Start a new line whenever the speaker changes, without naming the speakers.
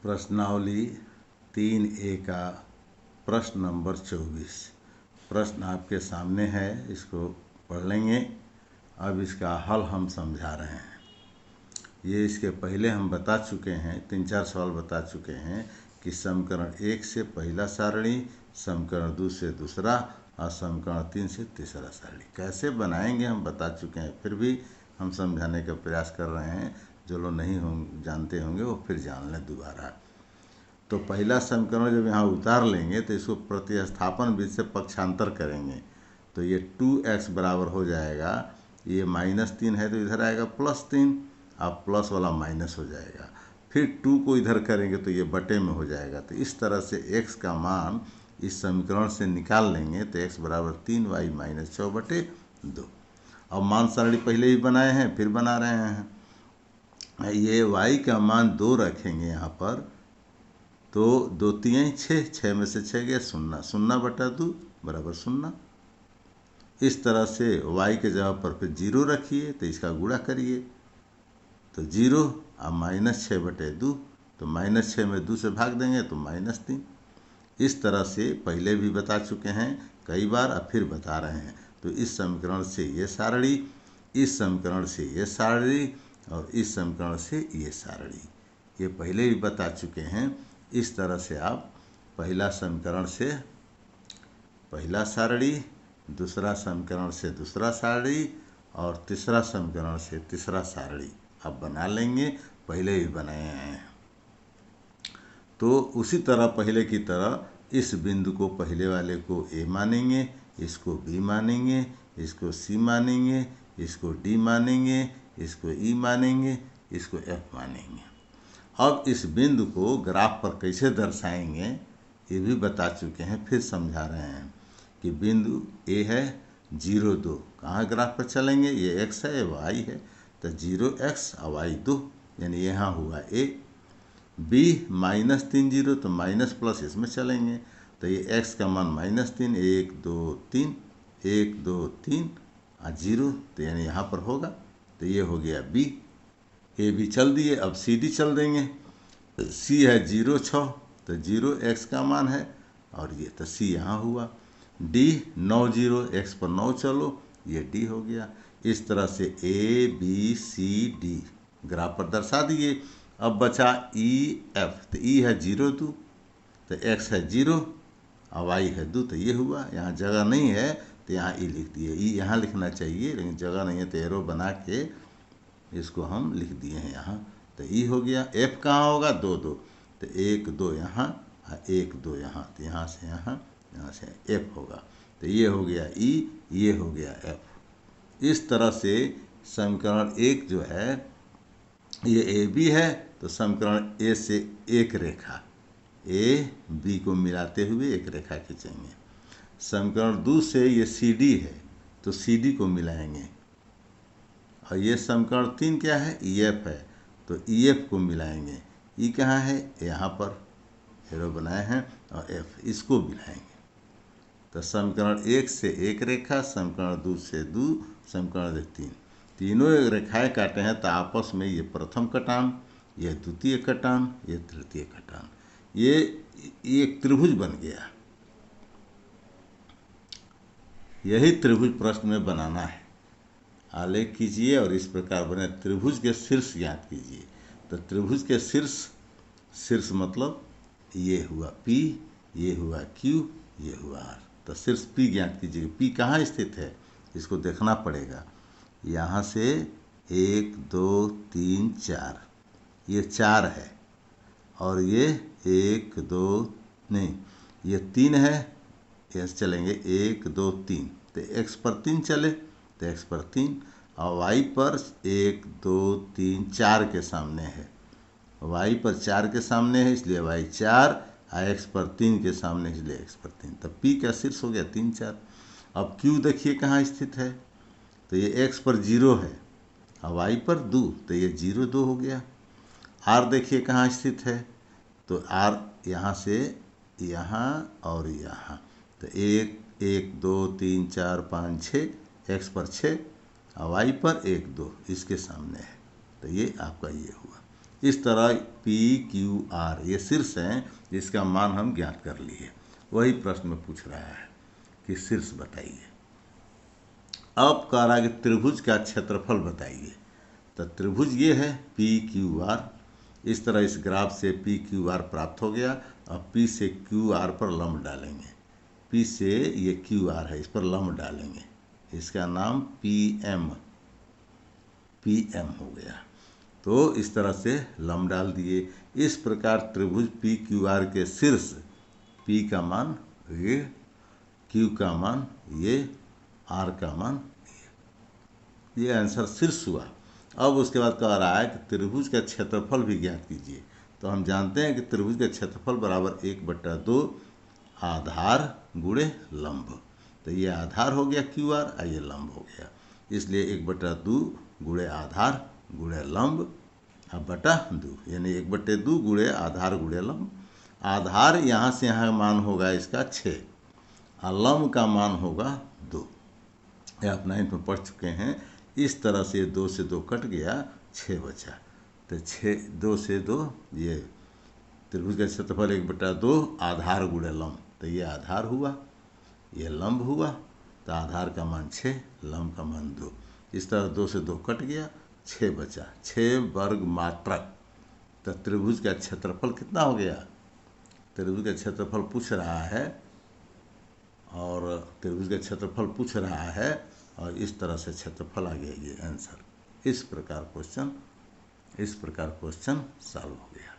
प्रश्नावली 3A का प्रश्न नंबर 24। प्रश्न आपके सामने है, इसको पढ़ लेंगे। अब इसका हल हम समझा रहे हैं। ये इसके पहले हम बता चुके हैं, 3-4 सवाल बता चुके हैं कि समीकरण 1 से पहला सारणी, समीकरण 2 से दूसरा और समीकरण 3 से तीसरा सारणी कैसे बनाएंगे हम बता चुके हैं। फिर भी हम समझाने का प्रयास कर रहे हैं। जो लोग नहीं जानते होंगे वो फिर जान लें दोबारा। तो पहला समीकरण जब यहाँ उतार लेंगे तो इसको प्रतिस्थापन विधि से पक्षांतर करेंगे तो ये 2x बराबर हो जाएगा, ये -3 है तो इधर आएगा +3, अब प्लस वाला माइनस हो जाएगा। फिर 2 को इधर करेंगे तो ये बटे में हो जाएगा। तो इस तरह से x का मान इस समीकरण से निकाल लेंगे तो x बराबर 3y - 6/2। अब मान सारणी पहले ही बनाए हैं, फिर बना रहे हैं। ये y का मान 2 रखेंगे यहाँ पर, तो 2 3 6, 6 में से 6 गया 0, 0/2 बराबर 0। इस तरह से y के जगह पर फिर 0 रखिए तो इसका गुणा करिए तो 0 और -6/2, तो -6 में 2 से भाग देंगे तो -3। इस तरह से पहले भी बता चुके हैं कई बार, अब फिर बता रहे हैं। तो इस समीकरण से ये सारणी, इस समीकरण से ये सारणी और इस समीकरण से ये सारणी, ये पहले भी बता चुके हैं। इस तरह से आप पहला समीकरण से पहला सारणी, दूसरा समीकरण से दूसरा सारणी और तीसरा समीकरण से तीसरा सारणी आप बना लेंगे, पहले ही बनाए हैं। तो उसी तरह पहले की तरह इस बिंदु को पहले वाले को A मानेंगे, इसको B मानेंगे, इसको C मानेंगे, इसको D मानेंगे, इसको E मानेंगे, इसको F मानेंगे। अब इस बिंदु को ग्राफ पर कैसे दर्शाएंगे ये भी बता चुके हैं, फिर समझा रहे हैं कि बिंदु A है 0 2, कहाँ ग्राफ पर चलेंगे, ये x है ये y है, तो 0x और y 2, यानी यहाँ हुआ A। B -3 0, तो माइनस प्लस इसमें चलेंगे तो ये x का मान -3, 1 2 3, 1 2 3 और 0, तो यानी यहाँ पर होगा। तो ये हो गया B। A भी चल दिए, अब C D चल देंगे। C है 0 6, तो 0x का मान है और ये तो C यहाँ हुआ। D 9 0, x पर 9 चलो, ये D हो गया। इस तरह से A B C D graph पर दर्शा दिए। अब बचा E F, तो E है 0 2, तो x है 0 और y है 2, तो ये हुआ। यहाँ जगह नहीं है तो यहाँ E लिख दिए। E यहाँ लिखना चाहिए लेकिन जगह नहीं है तो एरो बना के इसको हम लिख दिए हैं यहाँ, तो E हो गया। F कहाँ होगा 2 2, तो 1 2 यहाँ और 1 2 यहाँ, तो यहाँ से यहाँ, यहाँ से F होगा। तो ये हो गया E, ये हो गया F। इस तरह से समीकरण 1 जो है ये AB है, तो समीकरण A से एक रेखा A B को मिलाते हुए एक रेखा खींचेंगे। समीकरण 2 से ये CD है तो CD को मिलाएंगे। और ये समीकरण 3 क्या है, EF है, तो EF को मिलाएंगे। E कहाँ है, यहाँ पर एरो बनाए हैं, और F इसको मिलाएंगे। तो समीकरण 1 से एक रेखा, समीकरण 2 से 2, समीकरण 3, तीनों रेखाएं काटे हैं तो आपस में ये प्रथम कटान, ये द्वितीय कटान, ये तृतीय कटान, ये एक त्रिभुज बन गया। यही त्रिभुज प्रश्न में बनाना है। आलेख कीजिए और इस प्रकार बने त्रिभुज के शीर्ष ज्ञात कीजिए। तो त्रिभुज के शीर्ष, शीर्ष मतलब ये हुआ P, ये हुआ Q, ये हुआ R। तो शीर्ष P ज्ञात कीजिए। P कहाँ स्थित है इसको देखना पड़ेगा। यहाँ से 1 2 3 4, ये 4 है और ये 1 2 नहीं, ये 3 है, ऐसे चलेंगे 1 2 3, तो x पर 3 चले तो x पर 3 और y पर 1 2 3 4 के सामने है, y पर 4 के सामने है इसलिए y 4 और x पर 3 के सामने इसलिए x पर 3। तब P का शीर्ष हो गया 3 4। अब Q देखिए कहाँ स्थित है, तो ये x पर 0 है और y पर 2, तो ये 0 2 हो गया। R देखिए कहाँ स्थित है, तो R यहाँ से यहाँ और यहाँ, तो 1 1 2 3 4 5 6, x पर 6 और y पर 1 2 इसके सामने है, तो ये आपका ये हुआ। इस तरह पी क्यू आर ये शीर्ष हैं जिसका मान हम ज्ञात कर लिए। वही प्रश्न में पूछ रहा है कि शीर्ष बताइए। अब कह रहा है कि त्रिभुज का क्षेत्रफल बताइए। तो त्रिभुज ये है पी क्यू आर। इस तरह इस ग्राफ से पी क्यू आर प्राप्त हो गया। अब पी से क्यू आर पर लंब डालेंगे। पी से ये क्यू आर है, इस पर लंब डालेंगे, इसका नाम पी एम हो गया। तो इस तरह से लंब डाल दिए। इस प्रकार त्रिभुज पी क्यू आर के शीर्ष पी का मान ये, क्यू का मान ये, आर का मान ये आंसर शीर्ष हुआ। अब उसके बाद कह रहा है कि त्रिभुज का क्षेत्रफल भी ज्ञात कीजिए। तो हम जानते हैं कि त्रिभुज का क्षेत्रफल बराबर 1/2 आधार गुणे लंब। तो ये आधार हो गया क्यू आर और ये लंब हो गया, इसलिए 1/2 गुणे आधार गुणे लंब अब बटा 2, यानी 1/2 गुणे आधार गुणे लंब। आधार यहाँ से यहाँ मान होगा इसका 6 और लंब का मान होगा 2। ये आप 9th में पढ़ चुके हैं। इस तरह से 2 से 2 कट गया, 6 बचा। तो 2 से 2 ये त्रिभुज का क्षेत्रफल 1/2 आधार गुणे लंब। तो ये आधार हुआ, ये लंब हुआ। तो आधार का मान 6, लंब का मान 2। इस तरह 2 से 2 कट गया, 6 बचा, 6 वर्ग मात्रक। तो त्रिभुज का क्षेत्रफल कितना हो गया? त्रिभुज का क्षेत्रफल पूछ रहा है और त्रिभुज का क्षेत्रफल पूछ रहा है और इस तरह से क्षेत्रफल आ गया ये आंसर। इस प्रकार क्वेश्चन सॉल्व हो गया।